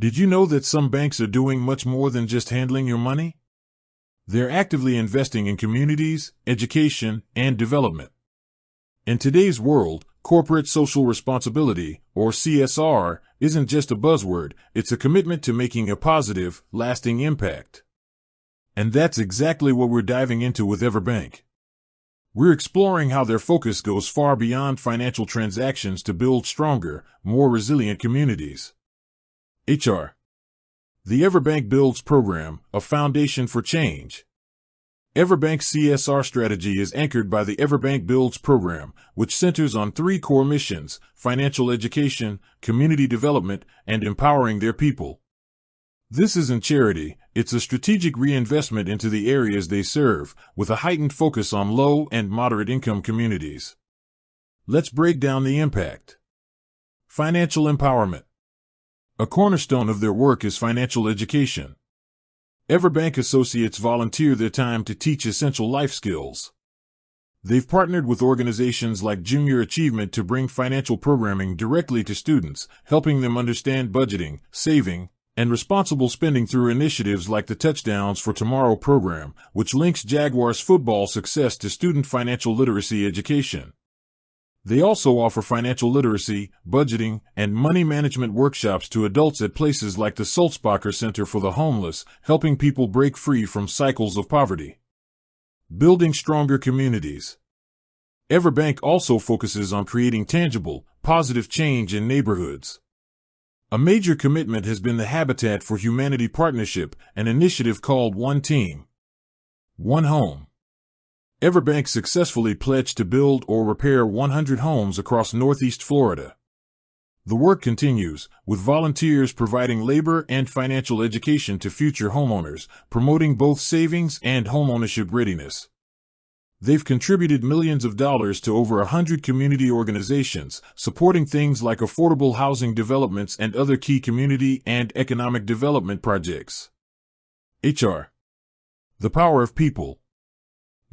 Did you know that some banks are doing much more than just handling your money? They're actively investing in communities, education, and development. In today's world, corporate social responsibility, or CSR, isn't just a buzzword, it's a commitment to making a positive, lasting impact. And that's exactly what we're diving into with EverBank. We're exploring how their focus goes far beyond financial transactions to build stronger, more resilient communities. HR. The EverBank Builds program, a foundation for change. EverBank's CSR strategy is anchored by the EverBank Builds program, which centers on three core missions: financial education, community development, and empowering their people. This isn't charity, it's a strategic reinvestment into the areas they serve, with a heightened focus on low and moderate income communities. Let's break down the impact. Financial empowerment. A cornerstone of their work is financial education. EverBank associates volunteer their time to teach essential life skills. They've partnered with organizations like Junior Achievement to bring financial programming directly to students, helping them understand budgeting, saving, and responsible spending through initiatives like the Touchdowns for Tomorrow program, which links Jaguars football success to student financial literacy education. They also offer financial literacy, budgeting, and money management workshops to adults at places like the Sulzbacher Center for the Homeless, helping people break free from cycles of poverty. Building stronger communities. EverBank also focuses on creating tangible, positive change in neighborhoods. A major commitment has been the Habitat for Humanity Partnership, an initiative called One Team, One Home. EverBank successfully pledged to build or repair 100 homes across Northeast Florida. The work continues, with volunteers providing labor and financial education to future homeowners, promoting both savings and homeownership readiness. They've contributed millions of dollars to over 100 community organizations, supporting things like affordable housing developments and other key community and economic development projects. HR. The power of people.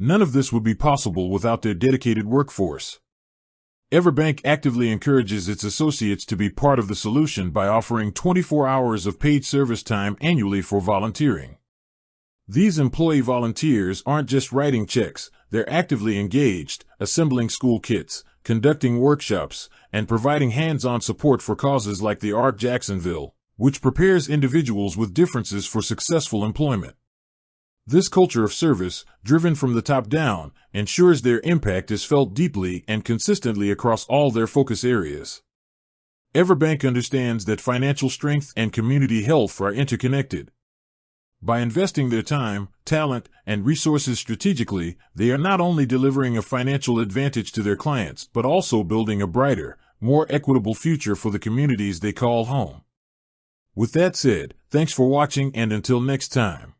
None of this would be possible without their dedicated workforce. EverBank actively encourages its associates to be part of the solution by offering 24 hours of paid service time annually for volunteering. These employee volunteers aren't just writing checks, they're actively engaged, assembling school kits, conducting workshops, and providing hands-on support for causes like the ARC Jacksonville, which prepares individuals with differences for successful employment. This culture of service, driven from the top down, ensures their impact is felt deeply and consistently across all their focus areas. EverBank understands that financial strength and community health are interconnected. By investing their time, talent, and resources strategically, they are not only delivering a financial advantage to their clients, but also building a brighter, more equitable future for the communities they call home. With that said, thanks for watching, and until next time.